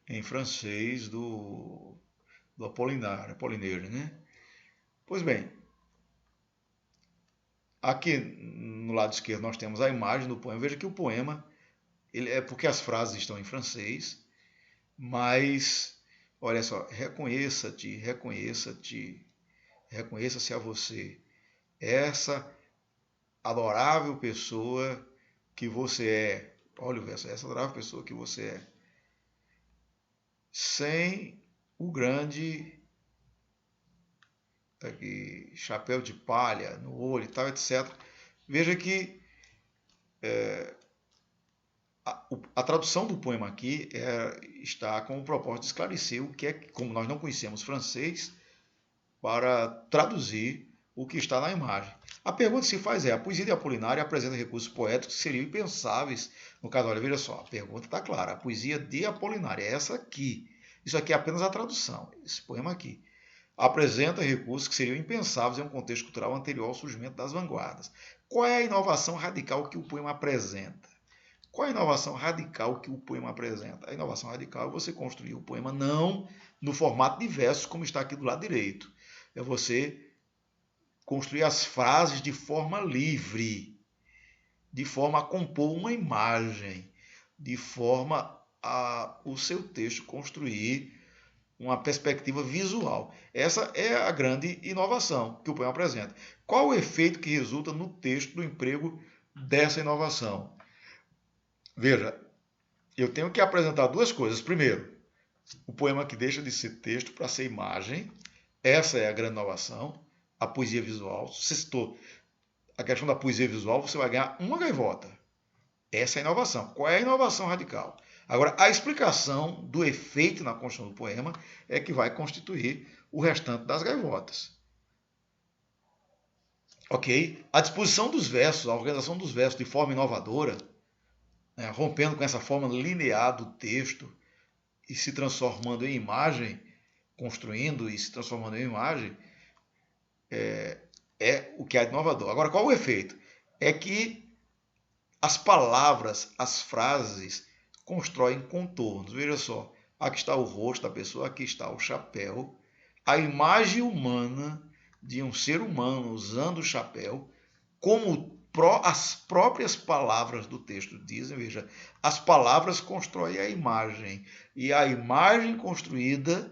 em francês do Apollinaire, né? Pois bem, aqui no lado esquerdo nós temos a imagem do poema. Veja que o poema, ele é porque as frases estão em francês, mas olha só, reconheça-te, reconheça-te, reconheça-se a você, essa adorável pessoa que você é. Olha o verso, essa adorável pessoa que você é. Sem o grande aqui, chapéu de palha no olho e tal, etc. Veja que a tradução do poema aqui está com o propósito de esclarecer o que é, como nós não conhecemos francês, para traduzir o que está na imagem. A pergunta que se faz é: a poesia de Apolinário apresenta recursos poéticos que seriam impensáveis no caso. Olha, veja só, a pergunta está clara. A poesia de Apolinário é essa aqui. Isso aqui é apenas a tradução, esse poema aqui. Apresenta recursos que seriam impensáveis em um contexto cultural anterior ao surgimento das vanguardas. Qual é a inovação radical que o poema apresenta? Qual é a inovação radical que o poema apresenta? A inovação radical é você construir o poema não no formato de versos, como está aqui do lado direito. É você construir as frases de forma livre, de forma a compor uma imagem, de forma a o seu texto construir uma perspectiva visual. Essa é a grande inovação que o poema apresenta. Qual o efeito que resulta no texto do emprego dessa inovação? Veja, eu tenho que apresentar duas coisas. Primeiro, o poema que deixa de ser texto para ser imagem. Essa é a grande inovação. A poesia visual. Se você citou a questão da poesia visual, você vai ganhar uma gaivota. Essa é a inovação. Qual é a inovação radical? Agora, a explicação do efeito na construção do poema é que vai constituir o restante das gaivotas. Ok? A disposição dos versos, a organização dos versos de forma inovadora, né, rompendo com essa forma linear do texto e se transformando em imagem, construindo e se transformando em imagem, é o que é inovador. Agora, qual o efeito? É que as palavras, as frases, constroem contornos. Veja só, aqui está o rosto da pessoa, aqui está o chapéu. A imagem humana de um ser humano usando o chapéu, como as próprias palavras do texto dizem, veja, as palavras constroem a imagem, e a imagem construída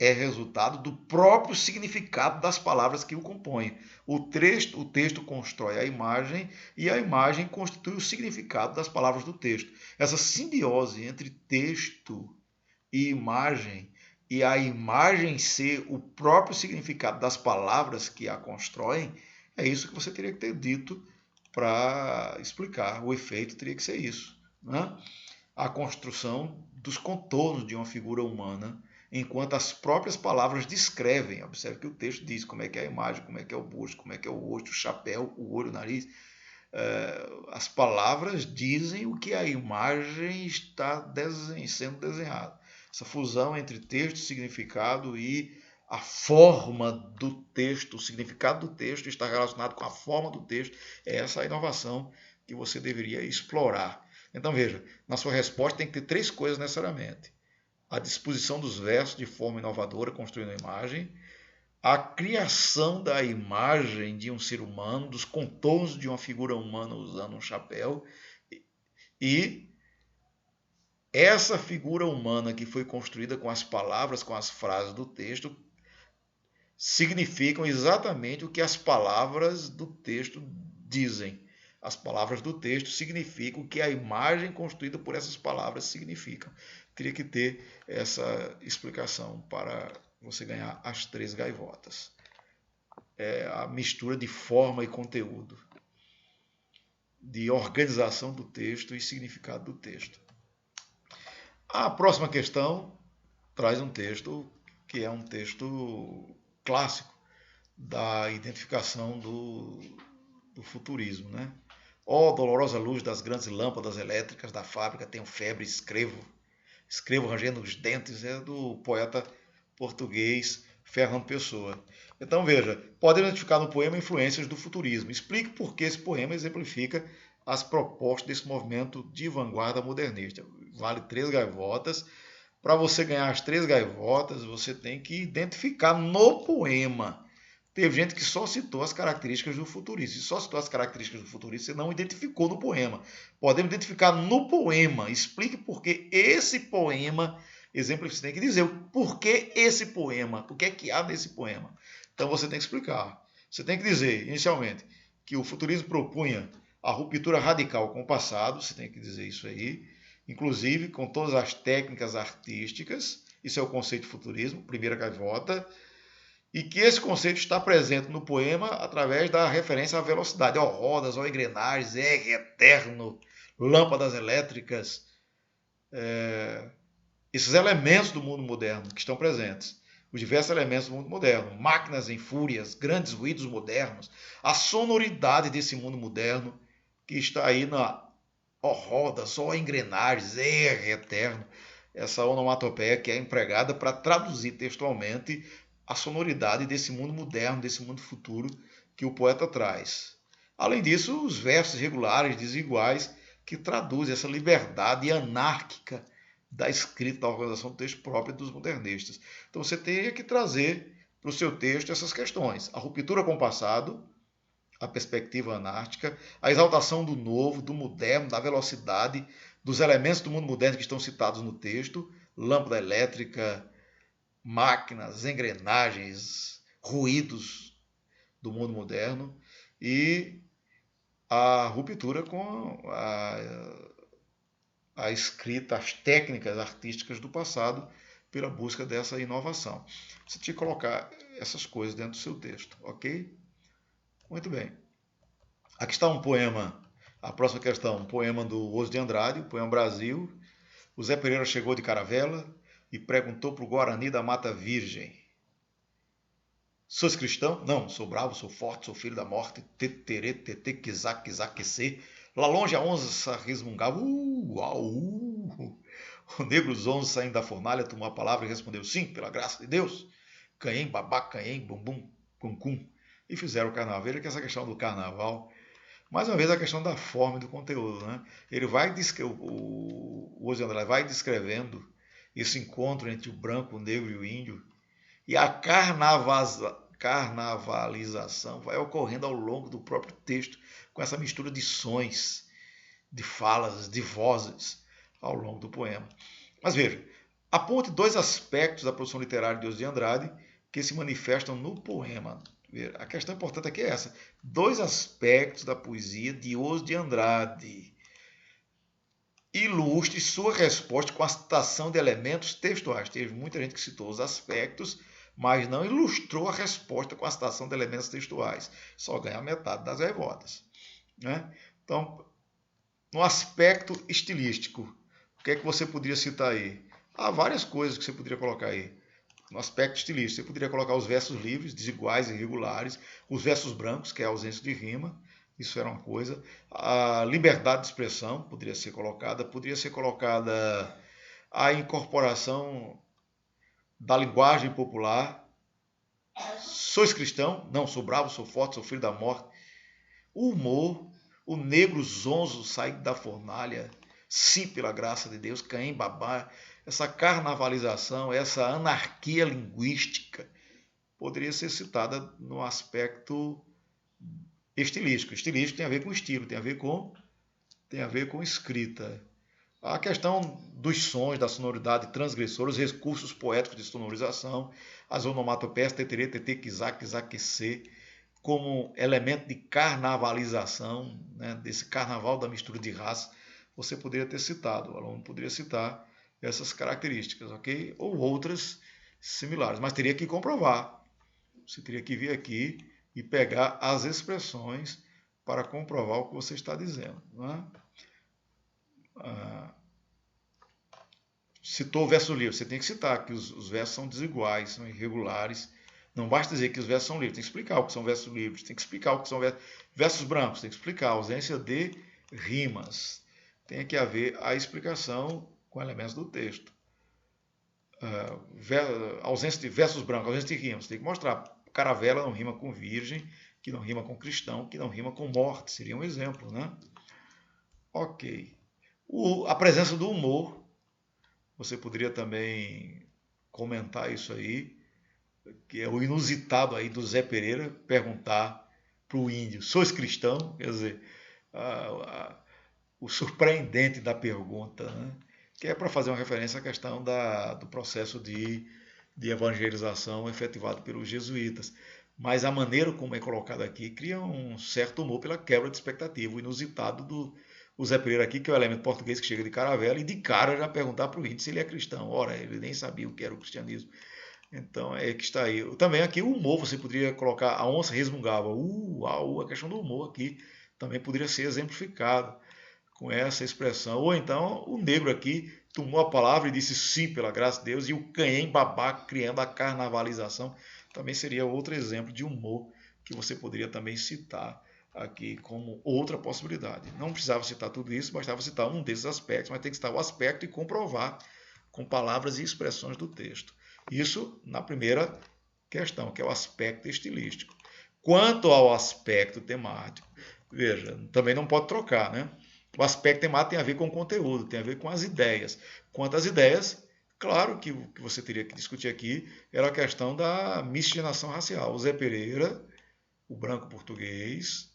é resultado do próprio significado das palavras que o compõem. O texto constrói a imagem e a imagem constitui o significado das palavras do texto. Essa simbiose entre texto e a imagem ser o próprio significado das palavras que a constroem, é isso que você teria que ter dito para explicar. O efeito teria que ser isso, né? A construção dos contornos de uma figura humana, enquanto as próprias palavras descrevem. Observe que o texto diz como é que é a imagem, como é que é o busto, como é que é o rosto, o chapéu, o olho, o nariz. As palavras dizem o que a imagem está sendo desenhada. Essa fusão entre texto, significado e a forma do texto, o significado do texto está relacionado com a forma do texto. É essa a inovação que você deveria explorar. Então veja, na sua resposta tem que ter três coisas necessariamente: a disposição dos versos de forma inovadora, construindo a imagem, a criação da imagem de um ser humano, dos contornos de uma figura humana usando um chapéu, e essa figura humana que foi construída com as palavras, com as frases do texto, significam exatamente o que as palavras do texto dizem. As palavras do texto significam o que a imagem construída por essas palavras significam. Teria que ter essa explicação para você ganhar as 3 gaivotas. É a mistura de forma e conteúdo, de organização do texto e significado do texto. A próxima questão traz um texto que é um texto clássico da identificação do futurismo, né? Ó, dolorosa luz das grandes lâmpadas elétricas da fábrica, tenho febre, escrevo rangendo os dentes, é do poeta português Fernando Pessoa. Então veja, pode identificar no poema influências do futurismo. Explique por que esse poema exemplifica as propostas desse movimento de vanguarda modernista. Vale 3 gaivotas. Para você ganhar as 3 gaivotas, você tem que identificar no poema. Teve gente que só citou as características do futurista. Se só citou as características do futurista, você não identificou no poema. Podemos identificar no poema. Explique por que esse poema exemplifica. Você tem que dizer por que esse poema, o que é que há nesse poema. Então você tem que explicar. Você tem que dizer, inicialmente, que o futurismo propunha a ruptura radical com o passado. Você tem que dizer isso aí. Inclusive com todas as técnicas artísticas. Isso é o conceito de futurismo, primeira gaivota. E que esse conceito está presente no poema através da referência à velocidade, ó rodas, ó engrenagens, R eterno, lâmpadas elétricas, esses elementos do mundo moderno que estão presentes, os diversos elementos do mundo moderno, máquinas em fúrias, grandes ruídos modernos, a sonoridade desse mundo moderno que está aí na ó rodas, ó engrenagens, R eterno, essa onomatopeia que é empregada para traduzir textualmente a sonoridade desse mundo moderno, desse mundo futuro que o poeta traz. Além disso, os versos regulares, desiguais, que traduzem essa liberdade anárquica da escrita, da organização do texto própria dos modernistas. Então você teria que trazer para o seu texto essas questões. A ruptura com o passado, a perspectiva anárquica, a exaltação do novo, do moderno, da velocidade, dos elementos do mundo moderno que estão citados no texto, lâmpada elétrica, máquinas, engrenagens, ruídos do mundo moderno e a ruptura com a escrita, as técnicas artísticas do passado pela busca dessa inovação. Você tinha que colocar essas coisas dentro do seu texto, ok? Muito bem. Aqui está um poema, a próxima questão, um poema do Oso de Andrade, o poema Brasil. O Zé Pereira chegou de caravela e perguntou para o Guarani da Mata Virgem: sois cristão? Não, sou bravo, sou forte, sou filho da morte. Teterê, tete, quizac, quizaquecê. Lá longe a onça resmungava. O negro zonzo saindo da fornalha tomou a palavra e respondeu: sim, pela graça de Deus. Canhém, babá, canhém, bumbum, cum. E fizeram o carnaval. Veja que essa questão do carnaval, mais uma vez a questão da forma e do conteúdo, né? Ele vai, o Oso de Andrade vai descrevendo esse encontro entre o branco, o negro e o índio, e a carnavalização vai ocorrendo ao longo do próprio texto, com essa mistura de sons, de falas, de vozes ao longo do poema. Mas veja, aponte 2 aspectos da produção literária de Oso de Andrade que se manifestam no poema. A questão importante aqui é essa: 2 aspectos da poesia de Oso de Andrade. Ilustre sua resposta com a citação de elementos textuais. Teve muita gente que citou os aspectos, mas não ilustrou a resposta com a citação de elementos textuais. Só ganha metade das gaivotas, né? Então, no aspecto estilístico, o que é que você poderia citar aí? Há várias coisas que você poderia colocar aí. No aspecto estilístico, você poderia colocar os versos livres, desiguais e irregulares, os versos brancos, que é a ausência de rima. Isso era uma coisa. A liberdade de expressão poderia ser colocada a incorporação da linguagem popular. Sois cristão? Não, sou bravo, sou forte, sou filho da morte. O humor, o negro zonzo saído da fornalha, sim, pela graça de Deus, Caim, babá, essa carnavalização, essa anarquia linguística poderia ser citada no aspecto estilístico. Estilístico tem a ver com estilo, tem a ver com escrita. A questão dos sons, da sonoridade transgressora, os recursos poéticos de sonorização, as onomatopeias, teterê, tetê, quizac, quizaquecê, como elemento de carnavalização, né, desse carnaval da mistura de raças, você poderia ter citado, o aluno poderia citar essas características, ok? Ou outras similares, mas teria que comprovar. Você teria que vir aqui e pegar as expressões para comprovar o que você está dizendo. Não é? Citou o verso livre, você tem que citar que os versos são desiguais, são irregulares. Não basta dizer que os versos são livres, tem que explicar o que são versos livres, tem que explicar o que são versos brancos, tem que explicar a ausência de rimas. Tem que haver a explicação com elementos do texto. Ausência de versos brancos, ausência de rimas, tem que mostrar. Caravela não rima com virgem, que não rima com cristão, que não rima com morte, seria um exemplo, né? Ok. A presença do humor, você poderia também comentar isso aí, que é o inusitado aí do Zé Pereira, perguntar para o índio, sois cristão? Quer dizer, o surpreendente da pergunta, né? Que é para fazer uma referência à questão do processo de evangelização efetivado pelos jesuítas. Mas a maneira como é colocado aqui cria um certo humor pela quebra de expectativa, o inusitado do Zé Pereira aqui, que é o elemento português que chega de caravela, e de cara já perguntar para o índio se ele é cristão. Ora, ele nem sabia o que era o cristianismo. Então é que está aí. Também aqui o humor, você poderia colocar a onça resmungava. A questão do humor aqui também poderia ser exemplificado com essa expressão. Ou então o negro aqui tomou a palavra e disse sim, pela graça de Deus, e o canhém babaca criando a carnavalização também seria outro exemplo de humor que você poderia também citar aqui como outra possibilidade. Não precisava citar tudo isso, bastava citar um desses aspectos, mas tem que citar o aspecto e comprovar com palavras e expressões do texto. Isso na primeira questão, que é o aspecto estilístico. Quanto ao aspecto temático, veja, também não pode trocar, né? O aspecto temático tem a ver com o conteúdo, tem a ver com as ideias. Quanto às ideias, claro que o que você teria que discutir aqui era a questão da miscigenação racial. O Zé Pereira, o branco português,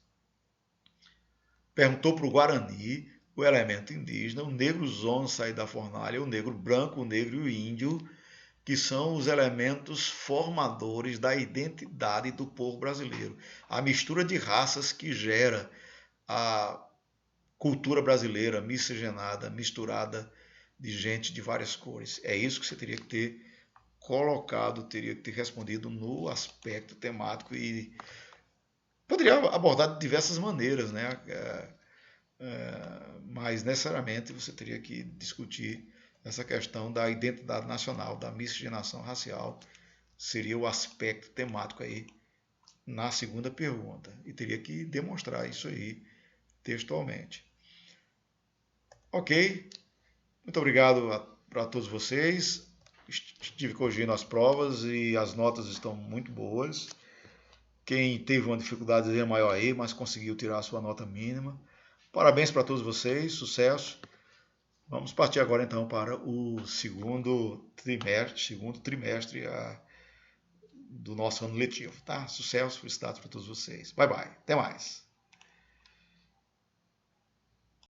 perguntou para o Guarani, o elemento indígena, o negro zono sair da fornalha, o negro branco, o negro e o índio, que são os elementos formadores da identidade do povo brasileiro. A mistura de raças que gera a cultura brasileira miscigenada, misturada de gente de várias cores. É isso que você teria que ter colocado, teria que ter respondido no aspecto temático e poderia abordar de diversas maneiras, né? Mas necessariamente você teria que discutir essa questão da identidade nacional, da miscigenação racial, seria o aspecto temático aí na segunda pergunta. E teria que demonstrar isso aí textualmente. Ok, muito obrigado para todos vocês. Estive corrigindo as provas e as notas estão muito boas. Quem teve uma dificuldade é maior aí, mas conseguiu tirar a sua nota mínima. Parabéns para todos vocês, sucesso. Vamos partir agora então para o segundo trimestre do nosso ano letivo, tá? Sucesso, felicidades para todos vocês. Bye bye, até mais.